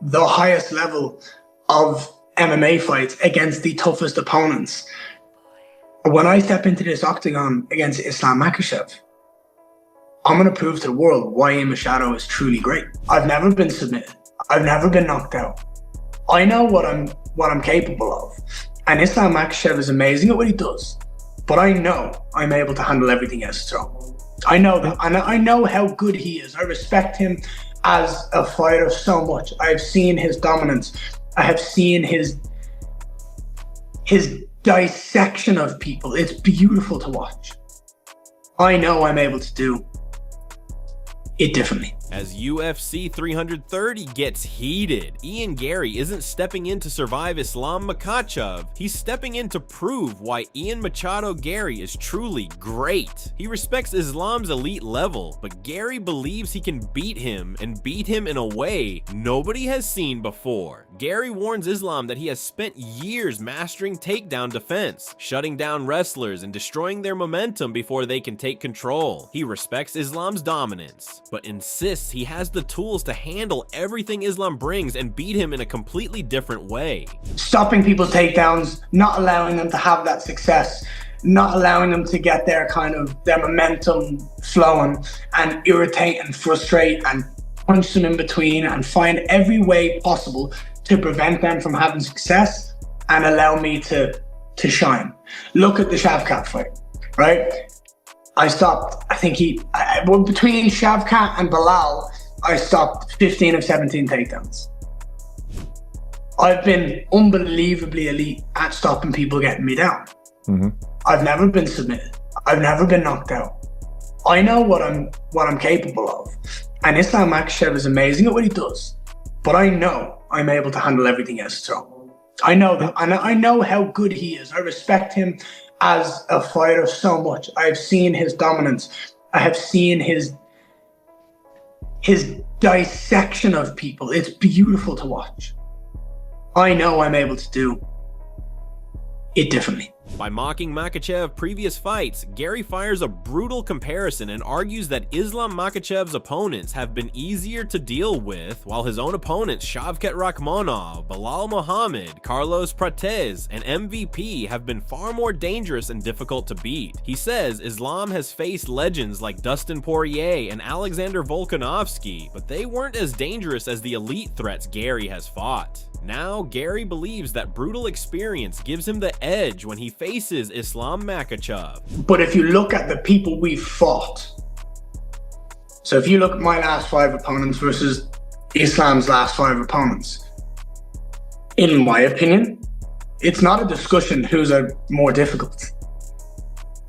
the highest level of MMA fights against the toughest opponents. When I step into this octagon against Islam Makhachev, I'm going to prove to the world why Ian Garry is truly great. I've never been submitted. I've never been knocked out. I know what I'm capable of. And Islam Makhachev is amazing at what he does. But I know I'm able to handle everything he has to throw. I know that. And I know how good he is. I respect him as a fighter so much. I've seen his dominance. I have seen his dissection of people. It's beautiful to watch. I know I'm able to do it differently. As UFC 330 gets heated, Ian Garry isn't stepping in to survive Islam Makhachev, he's stepping in to prove why Ian Machado Garry is truly great. He respects Islam's elite level, but Garry believes he can beat him, and beat him in a way nobody has seen before. Garry warns Islam that he has spent years mastering takedown defense, shutting down wrestlers and destroying their momentum before they can take control. He respects Islam's dominance, but insists he has the tools to handle everything Islam brings and beat him in a completely different way. Stopping people's takedowns, not allowing them to have that success, not allowing them to get their momentum flowing, and irritate and frustrate and punch them in between and find every way possible to prevent them from having success and allow me to shine. Look at the Shavkat fight, right? I stopped, between Shavkat and Bilal, I stopped 15 of 17 takedowns. I've been unbelievably elite at stopping people getting me down. I've never been submitted. I've never been knocked out. I know what I'm capable of. And Islam Makhachev is amazing at what he does. But I know I'm able to handle everything he has to throw. I know that. And I know how good he is. I respect him as a fighter so much. I've seen his dominance. I have seen his dissection of people. It's beautiful to watch. I know I'm able to do it differently. By mocking Makhachev's previous fights, Garry fires a brutal comparison and argues that Islam Makhachev's opponents have been easier to deal with, while his own opponents Shavkat Rakhmonov, Belal Muhammad, Carlos Prates, and MVP have been far more dangerous and difficult to beat. He says Islam has faced legends like Dustin Poirier and Alexander Volkanovski, but they weren't as dangerous as the elite threats Garry has fought. Now, Garry believes that brutal experience gives him the edge when he faces Islam Makhachev. But if you look at the people we've fought, so if you look at my last 5 opponents versus Islam's last 5 opponents, in my opinion, it's not a discussion who's more difficult.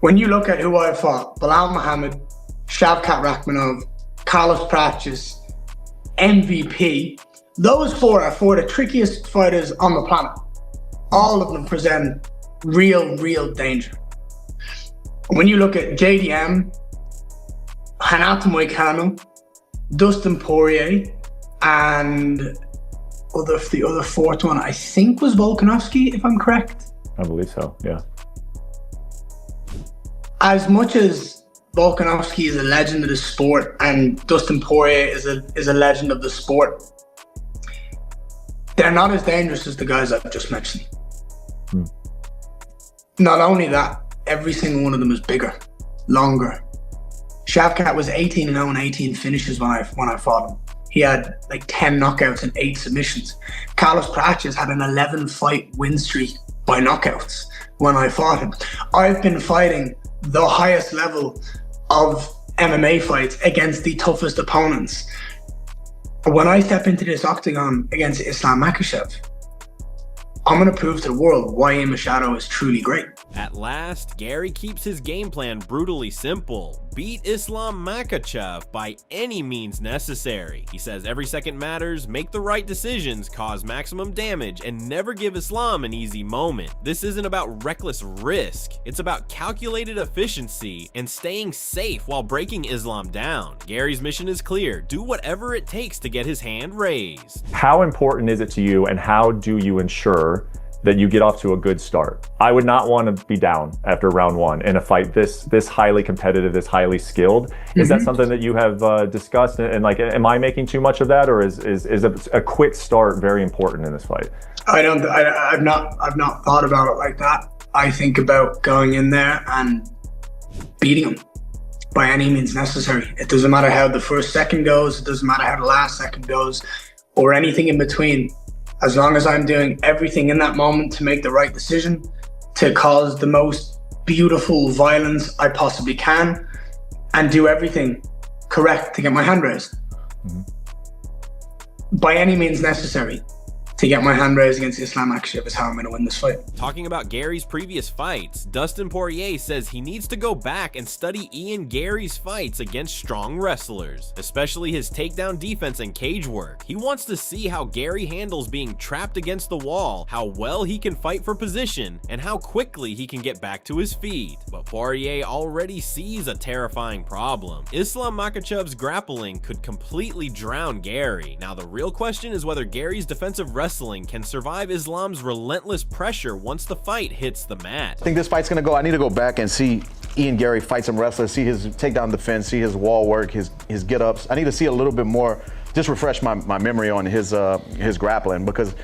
When you look at who I fought, Belal Muhammad, Shavkat Rakhmonov, Carlos Prates, MVP, those 4 are 4 of the trickiest fighters on the planet. All of them present real danger. When you look at JDM, Renato Moicano, Dustin Poirier, and the other 4th one, I think was Volkanovski, if I'm correct. I believe so, yeah. As much as Volkanovski is a legend of the sport and Dustin Poirier is a legend of the sport, they're not as dangerous as the guys I've just mentioned. Not only that, every single one of them is bigger, longer. Shavkat was 18-0 and 18 finishes when I fought him. He had like 10 knockouts and 8 submissions. Carlos Prates had an 11-fight win streak by knockouts when I fought him. I've been fighting the highest level of MMA fights against the toughest opponents. When I step into this octagon against Islam Makhachev, I'm going to prove to the world why Ian Garry is truly great. At last, Garry keeps his game plan brutally simple. Beat Islam Makhachev by any means necessary. He says every second matters, make the right decisions, cause maximum damage, and never give Islam an easy moment. This isn't about reckless risk. It's about calculated efficiency and staying safe while breaking Islam down. Garry's mission is clear. Do whatever it takes to get his hand raised. How important is it to you, and how do you ensure that you get off to a good start. I would not want to be down after round one in a fight this highly competitive, this highly skilled. Is that something that you have discussed? And like, am I making too much of that, or is a quick start very important in this fight? I've not thought about it like that. I think about going in there and beating him by any means necessary. It doesn't matter how the first second goes. It doesn't matter how the last second goes, or anything in between. As long as I'm doing everything in that moment to make the right decision, to cause the most beautiful violence I possibly can, and do everything correct to get my hand raised. By any means necessary. To get my hand raised against Islam Makhachev is how I'm going to win this fight. Talking about Gary's previous fights, Dustin Poirier says he needs to go back and study Ian Garry's fights against strong wrestlers, especially his takedown defense and cage work. He wants to see how Garry handles being trapped against the wall, how well he can fight for position, and how quickly he can get back to his feet. But Poirier already sees a terrifying problem. Islam Makhachev's grappling could completely drown Garry. Now the real question is whether Gary's defensive wrestling can survive Islam's relentless pressure once the fight hits the mat. I think this fight's gonna go, I need to go back and see Ian Garry fight some wrestlers, see his takedown defense, see his wall work, his get-ups. I need to see a little bit more, just refresh my memory on his grappling, because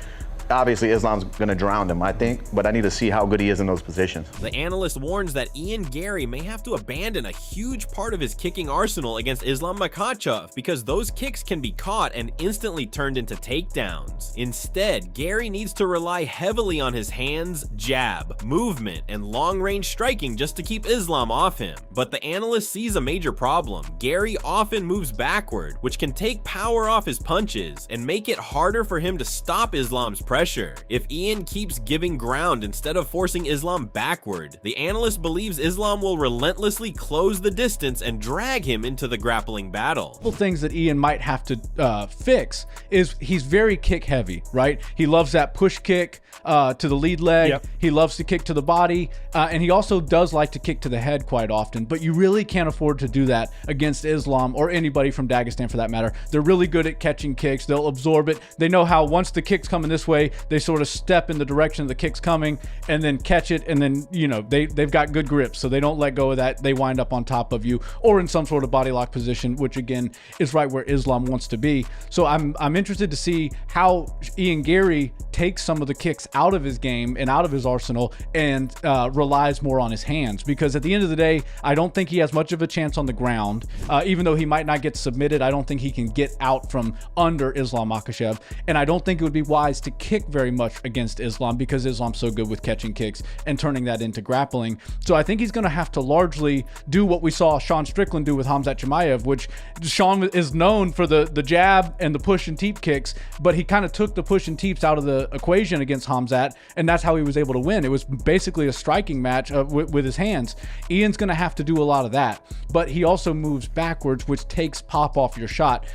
obviously Islam's gonna drown him, I think, but I need to see how good he is in those positions. The analyst warns that Ian Garry may have to abandon a huge part of his kicking arsenal against Islam Makhachev because those kicks can be caught and instantly turned into takedowns. Instead, Garry needs to rely heavily on his hands, jab, movement, and long-range striking just to keep Islam off him. But the analyst sees a major problem. Garry often moves backward, which can take power off his punches and make it harder for him to stop Islam's pressure. If Ian keeps giving ground instead of forcing Islam backward, the analyst believes Islam will relentlessly close the distance and drag him into the grappling battle. Couple things that Ian might have to fix is he's very kick heavy, right? He loves that push kick to the lead leg. Yep. He loves to kick to the body, and he also does like to kick to the head quite often, but you really can't afford to do that against Islam or anybody from Dagestan for that matter. They're really good at catching kicks. They'll absorb it. They know how once the kick's coming this way, they sort of step in the direction of the kick's coming and then catch it, and then, you know, they've got good grips, so they don't let go of that. They wind up on top of you or in some sort of body lock position, which again is right where Islam wants to be. So I'm interested to see how Ian Garry takes some of the kicks out of his game and out of his arsenal and relies more on his hands, because at the end of the day, I don't think he has much of a chance on the ground. Even though he might not get submitted, I don't think he can get out from under Islam Makhachev, and I don't think it would be wise to kick very much against Islam because Islam's so good with catching kicks and turning that into grappling. So I think he's going to have to largely do what we saw Sean Strickland do with Khamzat Chimaev, which Sean is known for the jab and the push and teep kicks, but he kind of took the push and teeps out of the equation against Khamzat, and that's how he was able to win. It was basically a striking match with his hands. Ian's going to have to do a lot of that, but he also moves backwards, which takes pop off your shot.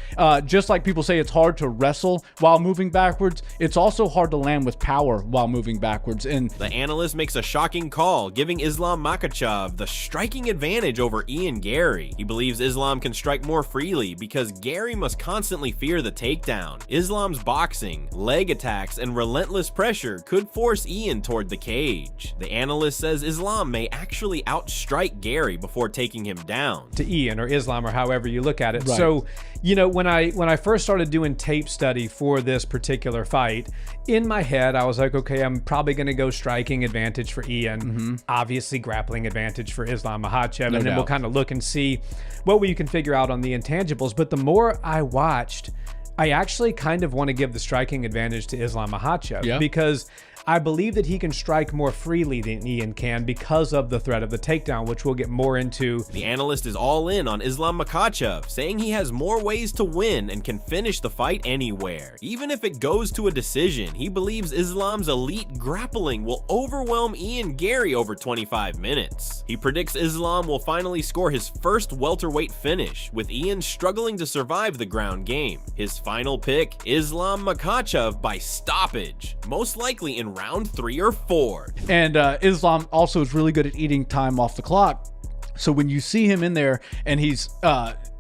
Just like people say it's hard to wrestle while moving backwards, it's also hard to land with power while moving backwards. And the analyst makes a shocking call, giving Islam Makhachev the striking advantage over Ian Garry. He believes Islam can strike more freely because Garry must constantly fear the takedown. Islam's boxing, leg attacks, and relentless pressure could force Ian toward the cage. The analyst says Islam may actually outstrike Garry before taking him down. To Ian or Islam or however you look at it. Right. So, you know, when I first started doing tape study for this particular fight, in my head, I was like, okay, I'm probably going to go striking advantage for Ian, obviously grappling advantage for Islam Makhachev, and then we'll kind of look and see what we can figure out on the intangibles. But the more I watched, I actually kind of want to give the striking advantage to Islam Makhachev because I believe that he can strike more freely than Ian can because of the threat of the takedown, which we'll get more into. The analyst is all in on Islam Makhachev, saying he has more ways to win and can finish the fight anywhere. Even if it goes to a decision, he believes Islam's elite grappling will overwhelm Ian Garry over 25 minutes. He predicts Islam will finally score his first welterweight finish, with Ian struggling to survive the ground game. His final pick, Islam Makhachev by stoppage, most likely in round 3 or 4. And Islam also is really good at eating time off the clock. So when you see him in there and he's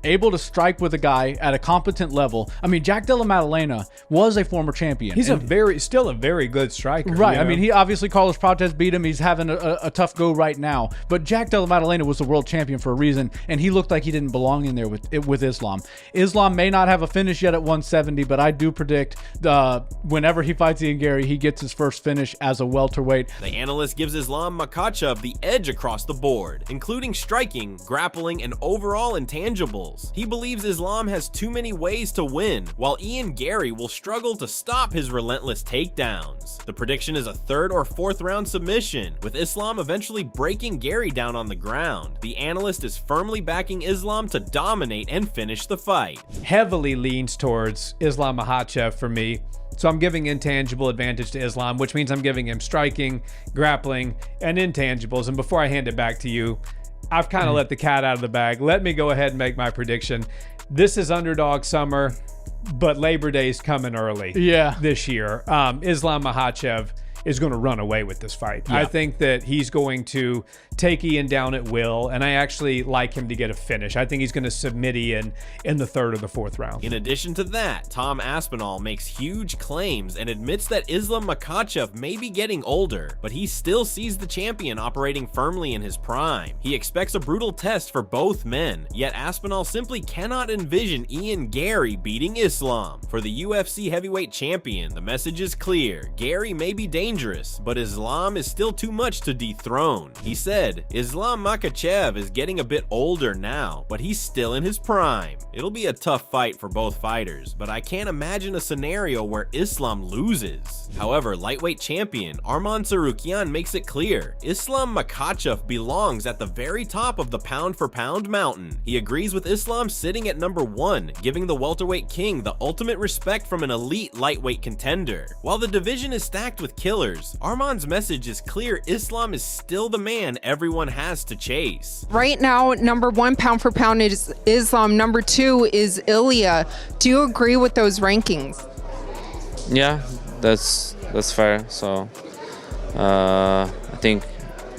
able to strike with a guy at a competent level. I mean, Jack Della Maddalena was a former champion. He's still a very good striker. Right. You know? I mean, he obviously Carlos Prates beat him. He's having a tough go right now. But Jack Della Maddalena was the world champion for a reason, and he looked like he didn't belong in there with Islam. Islam may not have a finish yet at 170, but I do predict whenever he fights Ian Garry, he gets his first finish as a welterweight. The analyst gives Islam Makhachev the edge across the board, including striking, grappling, and overall intangibles. He believes Islam has too many ways to win, while Ian Garry will struggle to stop his relentless takedowns. The prediction is a 3rd or 4th round submission, with Islam eventually breaking Garry down on the ground. The analyst is firmly backing Islam to dominate and finish the fight. Heavily leans towards Islam Makhachev for me. So I'm giving intangible advantage to Islam, which means I'm giving him striking, grappling, and intangibles. And before I hand it back to you, I've kind of let the cat out of the bag. Let me go ahead and make my prediction. This is underdog summer, but Labor Day's coming early this year. Islam Makhachev is going to run away with this fight. I think that he's going to take Ian down at will, and I actually like him to get a finish. I think he's going to submit Ian in the 3rd or the 4th round. In addition to that, Tom Aspinall makes huge claims and admits that Islam Makhachev may be getting older, but he still sees the champion operating firmly in his prime. He expects a brutal test for both men, yet Aspinall simply cannot envision Ian Garry beating Islam. For the UFC heavyweight champion, the message is clear. Garry may be dangerous, but Islam is still too much to dethrone. He said, Islam Makhachev is getting a bit older now, but he's still in his prime. It'll be a tough fight for both fighters, but I can't imagine a scenario where Islam loses. However, lightweight champion Arman Tsarukyan makes it clear, Islam Makhachev belongs at the very top of the pound-for-pound mountain. He agrees with Islam sitting at number 1, giving the welterweight king the ultimate respect from an elite lightweight contender. While the division is stacked with killers, Arman's message is clear: Islam is still the man everyone has to chase. Right now, number 1 pound for pound is Islam. Number 2 is Ilya. Do you agree with those rankings? Yeah, that's fair. So I think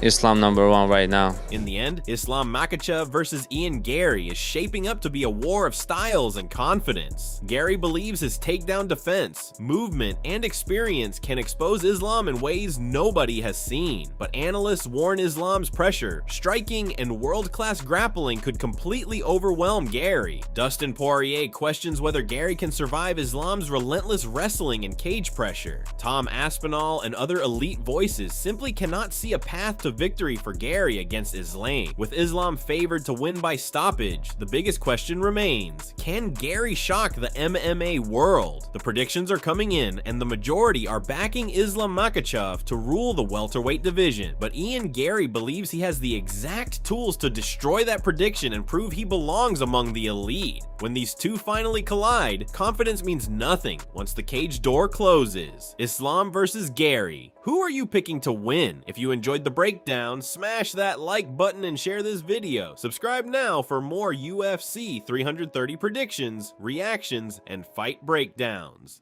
Islam number 1 right now. In the end, Islam Makhachev versus Ian Garry is shaping up to be a war of styles and confidence. Garry believes his takedown defense, movement, and experience can expose Islam in ways nobody has seen. But analysts warn Islam's pressure, striking, and world-class grappling could completely overwhelm Garry. Dustin Poirier questions whether Garry can survive Islam's relentless wrestling and cage pressure. Tom Aspinall and other elite voices simply cannot see a path to victory for Garry against Islam. With Islam favored to win by stoppage, the biggest question remains: can Garry shock the MMA world? The predictions are coming in, and the majority are backing Islam Makhachev to rule the welterweight division. But Ian Garry believes he has the exact tools to destroy that prediction and prove he belongs among the elite. When these two finally collide, confidence means nothing once the cage door closes. Islam versus Garry. Who are you picking to win? If you enjoyed the breakdown, smash that like button and share this video. Subscribe now for more UFC 330 predictions, reactions, and fight breakdowns.